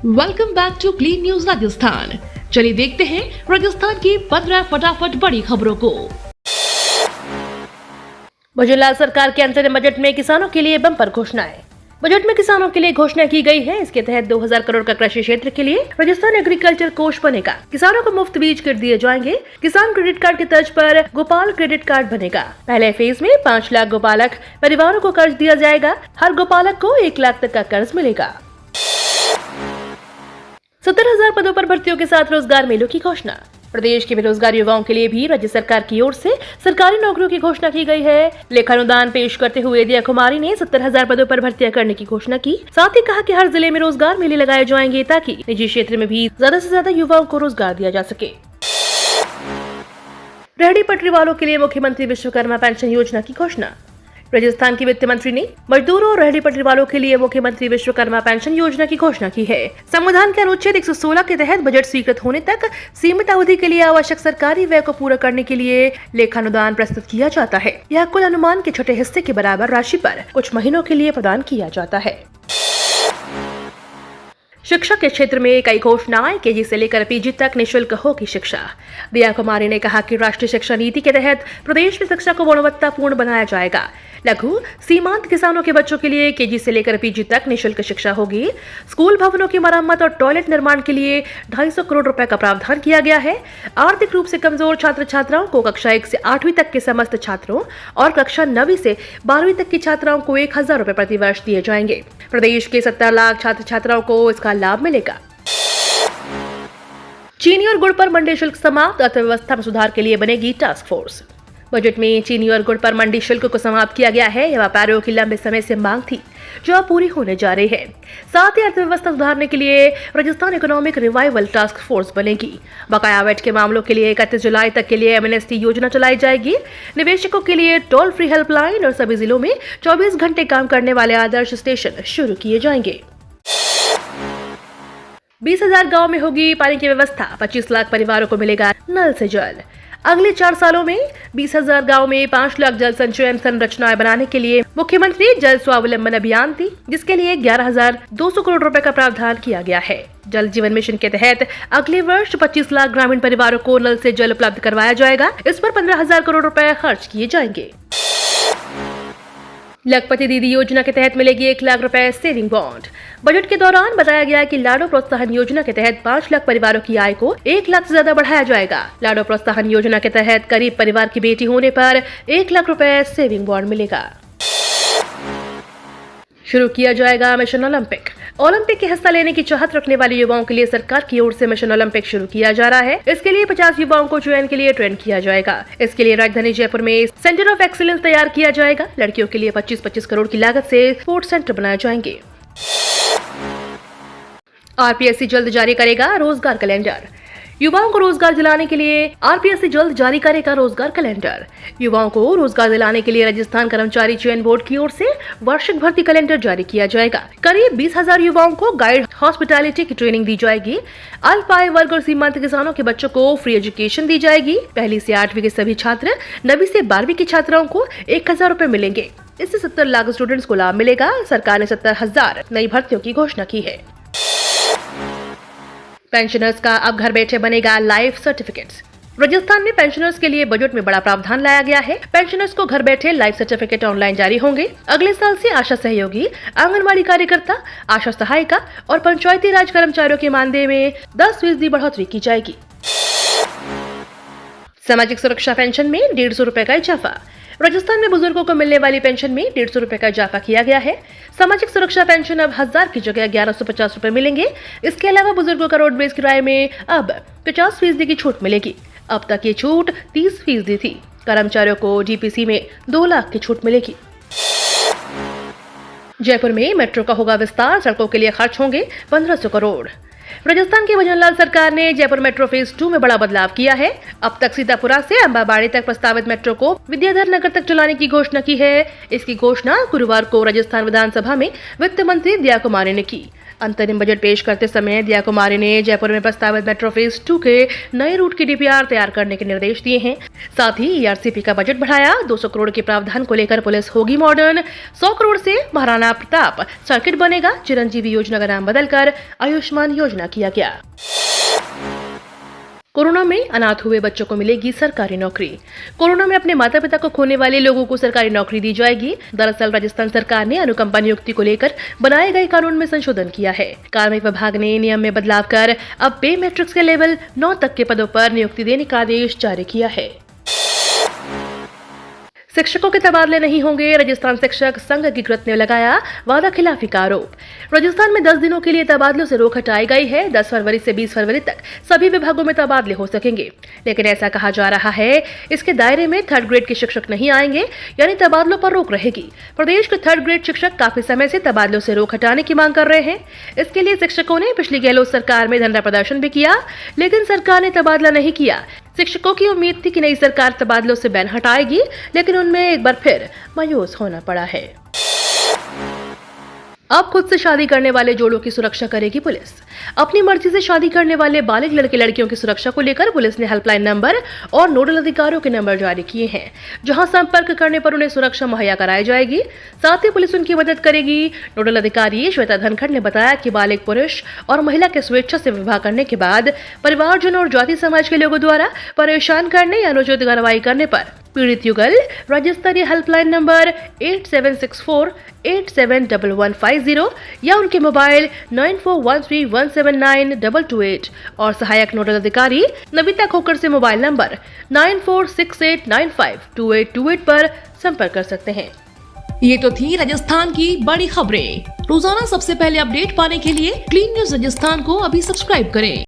Welcome back to clean news Rajasthan. चलिए देखते हैं राजस्थान की 15 फटाफट बड़ी खबरों को। भजनलाल सरकार के अंतरिम बजट में किसानों के लिए बम्पर घोषणाएं। बजट में किसानों के लिए घोषणा की गई है। इसके तहत 2000 करोड़ का कृषि क्षेत्र के लिए राजस्थान एग्रीकल्चर कोष बनेगा। किसानों को मुफ्त बीज किट दिए जाएंगे। किसान क्रेडिट कार्ड की तर्ज पर गोपाल क्रेडिट कार्ड बनेगा। पहले फेज में 5 लाख गोपालक परिवारों को कर्ज दिया जाएगा। हर गोपालक को 1 लाख तक का कर्ज मिलेगा। 70,000 पदों पर भर्तियों के साथ रोजगार मेलों की घोषणा। प्रदेश के बेरोजगार युवाओं के लिए भी राज्य सरकार की ओर से सरकारी नौकरियों की घोषणा की गई है। लेखानुदान पेश करते हुए दिया कुमारी ने 70,000 पदों पर भर्तियां करने की घोषणा की। साथ ही कहा कि हर जिले में रोजगार मेले लगाए जाएंगे ताकि निजी क्षेत्र में भी ज्यादा से ज्यादा युवाओं को रोजगार दिया जा सके। रेहड़ी पटरी वालों के लिए मुख्यमंत्री विश्वकर्मा पेंशन योजना की घोषणा। राजस्थान के वित्त मंत्री ने मजदूरों और रेहड़ी पटरी वालों के लिए मुख्यमंत्री विश्वकर्मा पेंशन योजना की घोषणा की है। संविधान के अनुच्छेद 116 के तहत बजट स्वीकृत होने तक सीमित अवधि के लिए आवश्यक सरकारी व्यय को पूरा करने के लिए लेखानुदान प्रस्तुत किया जाता है। यह कुल अनुमान के छठे हिस्से के बराबर राशि पर कुछ महीनों के लिए प्रदान किया जाता है। शिक्षा के क्षेत्र में कई घोषणाएं। केजी से लेकर पीजी तक निःशुल्क होगी शिक्षा। दिया कुमारी ने कहा कि राष्ट्रीय शिक्षा नीति के तहत प्रदेश में शिक्षा को गुणवत्तापूर्ण बनाया जाएगा। लघु सीमांत किसानों के बच्चों के लिए केजी से लेकर पीजी तक निःशुल्क शिक्षा होगी। स्कूल भवनों की मरम्मत और टॉयलेट निर्माण के लिए 250 करोड़ रुपए का प्रावधान किया गया है। आर्थिक रूप से कमजोर छात्र छात्राओं को कक्षा 1 से 8वीं तक के समस्त छात्रों और कक्षा 9वीं से 12वीं तक की छात्राओं को 1,000 रुपए प्रति वर्ष दिए जाएंगे। प्रदेश के 70 लाख छात्र छात्राओं को इसका लाभ मिलेगा। चीनी और गुड़ पर मंडी शुल्क समाप्त। अर्थव्यवस्था में सुधार के लिए बनेगी टास्क फोर्स। बजट में चीनी और गुड़ पर मंडी शुल्क को समाप्त किया गया है। यह व्यापारियों की लंबे समय से मांग थी जो अब पूरी होने जा रही है। साथ ही अर्थव्यवस्था सुधारने के लिए Rajasthan economic revival task force बनेगी। बकाया वैट के मामलों के लिए 31 जुलाई तक के लिए एमएनएसटी योजना चलाई जाएगी। निवेशकों के लिए टोल फ्री हेल्पलाइन और सभी जिलों में 24 घंटे काम करने वाले आदर्श स्टेशन शुरू किए जाएंगे। 20,000 गाँव में होगी पानी की व्यवस्था। 25 लाख परिवारों को मिलेगा नल से जल। अगले 4 सालों में 20,000 गाँव में 5 लाख जल संचयन संरचनाएं बनाने के लिए मुख्यमंत्री जल स्वावलंबन अभियान थी, जिसके लिए 11,200 करोड़ रुपए का प्रावधान किया गया है। जल जीवन मिशन के तहत अगले वर्ष 25 लाख ग्रामीण परिवारों को नल से जल उपलब्ध करवाया जाएगा। इस पर 15,000 करोड़ रुपए खर्च किए जाएंगे। लखपति दीदी योजना के तहत मिलेगी 1 लाख रुपए सेविंग बॉन्ड। बजट के दौरान बताया गया कि लाडो प्रोत्साहन योजना के तहत 5 लाख परिवारों की आय को 1 लाख से ज्यादा बढ़ाया जाएगा। लाडो प्रोत्साहन योजना के तहत गरीब परिवार की बेटी होने पर 1 लाख रुपए सेविंग बॉन्ड मिलेगा। शुरू किया जाएगा मिशन ओलंपिक। ओलंपिक के हिस्सा लेने की चाहत रखने वाले युवाओं के लिए सरकार की ओर से मिशन ओलंपिक शुरू किया जा रहा है। इसके लिए 50 युवाओं को चयन के लिए ट्रेन किया जाएगा। इसके लिए राजधानी जयपुर में सेंटर ऑफ एक्सीलेंस तैयार किया जाएगा। लड़कियों के लिए 25-25 करोड़ की लागत से स्पोर्ट्स सेंटर बनाए जाएंगे। आरपीएससी जल्द जारी करेगा रोजगार कैलेंडर। युवाओं को रोजगार दिलाने के लिए आरपीएससी जल्द जारी करेगा रोजगार कैलेंडर। युवाओं को रोजगार दिलाने के लिए राजस्थान कर्मचारी चयन बोर्ड की ओर से वार्षिक भर्ती कैलेंडर जारी किया जाएगा। करीब 20,000 युवाओं को गाइड हॉस्पिटैलिटी की ट्रेनिंग दी जाएगी। अल्प आय वर्ग और सीमांत किसानों के बच्चों को फ्री एजुकेशन दी जाएगी। 1ली से 8वीं के सभी छात्र, 9वीं से 12वीं की छात्राओं को 1,000 रुपए मिलेंगे। इससे 70 लाख स्टूडेंट्स को लाभ मिलेगा। सरकार ने 70,000 नई भर्तियों की घोषणा की है। पेंशनर्स का अब घर बैठे बनेगा लाइफ सर्टिफिकेट्स। राजस्थान में पेंशनर्स के लिए बजट में बड़ा प्रावधान लाया गया है। पेंशनर्स को घर बैठे लाइफ सर्टिफिकेट ऑनलाइन जारी होंगे। अगले साल से आशा सहयोगी, आंगनबाड़ी कार्यकर्ता, आशा सहायिका और पंचायती राज कर्मचारियों के मानदेय में 10% बढ़ोतरी की जाएगी। सामाजिक सुरक्षा पेंशन में 150 रुपए का इजाफा। राजस्थान में बुजुर्गों को मिलने वाली पेंशन में 150 रुपए का इजाफा किया गया है। सामाजिक सुरक्षा पेंशन अब 1000 की जगह 1150 रुपए मिलेंगे। इसके अलावा बुजुर्गों का रोडवेज किराए में अब 50% की छूट मिलेगी। अब तक ये छूट 30% थी। कर्मचारियों को डीपीसी में 2 लाख की छूट मिलेगी। जयपुर में मेट्रो का होगा विस्तार। सड़कों के लिए खर्च होंगे 1500 करोड़। राजस्थान की भजनलाल सरकार ने जयपुर मेट्रो फेज 2 में बड़ा बदलाव किया है। अब तक सीतापुरा से अंबाबाड़ी तक प्रस्तावित मेट्रो को विद्याधर नगर तक चलाने की घोषणा की है। इसकी घोषणा गुरुवार को राजस्थान विधानसभा में वित्त मंत्री दिया कुमारी ने की। अंतरिम बजट पेश करते समय दिया कुमारी ने जयपुर में प्रस्तावित मेट्रो फेज 2 के नए रूट की डीपीआर तैयार करने के निर्देश दिए हैं। साथ ही ईआरसीपी का बजट बढ़ाया। 200 करोड़ के प्रावधान को लेकर पुलिस होगी मॉडर्न। 100 करोड़ से महाराणा प्रताप सर्किट बनेगा। चिरंजीवी योजना का नाम बदलकर आयुष्मान योजना किया गया। कोरोना में अनाथ हुए बच्चों को मिलेगी सरकारी नौकरी। कोरोना में अपने माता पिता को खोने वाले लोगों को सरकारी नौकरी दी जाएगी। दरअसल राजस्थान सरकार ने अनुकंपा नियुक्ति को लेकर बनाए गए कानून में संशोधन किया है। कार्मिक विभाग ने नियम में बदलाव कर अब पे मैट्रिक्स के लेवल 9 तक के पदों पर नियुक्ति देने का आदेश जारी किया है। शिक्षकों के तबादले नहीं होंगे। राजस्थान शिक्षक संघ अधिकृत ने लगाया वादा खिलाफी का आरोप। राजस्थान में 10 दिनों के लिए तबादलों से रोक हटाई गई है। 10 फरवरी से 20 फरवरी तक सभी विभागों में तबादले हो सकेंगे, लेकिन ऐसा कहा जा रहा है इसके दायरे में 3rd ग्रेड के शिक्षक नहीं आएंगे, यानी तबादलों पर रोक रहेगी। प्रदेश के 3rd ग्रेड शिक्षक काफी समय से तबादलों से रोक हटाने की मांग कर रहे हैं। इसके लिए शिक्षकों ने पिछली गहलोत सरकार में धरना प्रदर्शन भी किया, लेकिन सरकार ने तबादला नहीं किया। शिक्षकों की उम्मीद थी कि नई सरकार तबादलों से बैन हटाएगी, लेकिन उनमें एक बार फिर मायूस होना पड़ा है। अब खुद से शादी करने वाले जोड़ों की सुरक्षा करेगी पुलिस। अपनी मर्जी से शादी करने वाले बालिग लड़के लड़कियों की सुरक्षा को लेकर पुलिस ने हेल्पलाइन नंबर और नोडल अधिकारियों के नंबर जारी किए हैं, जहां संपर्क करने पर उन्हें सुरक्षा मुहैया कराई जाएगी। साथ ही पुलिस उनकी मदद करेगी। नोडल अधिकारी श्वेता धनखड़ ने बताया कि बालिग पुरुष और महिला के स्वेच्छा से विवाह करने के बाद परिवारजनों और जाति समाज के लोगों द्वारा परेशान करने या अनुचित कार्रवाई करने पर पीड़ित युगल राज्य स्तरीय हेल्पलाइन नंबर 8764871150 या उनके मोबाइल 9413179228 और सहायक नोडल अधिकारी नविता खोकर से मोबाइल नंबर 9468952828 पर संपर्क कर सकते हैं। ये तो थी राजस्थान की बड़ी खबरें। रोजाना सबसे पहले अपडेट पाने के लिए क्लीन न्यूज राजस्थान को अभी सब्सक्राइब करें।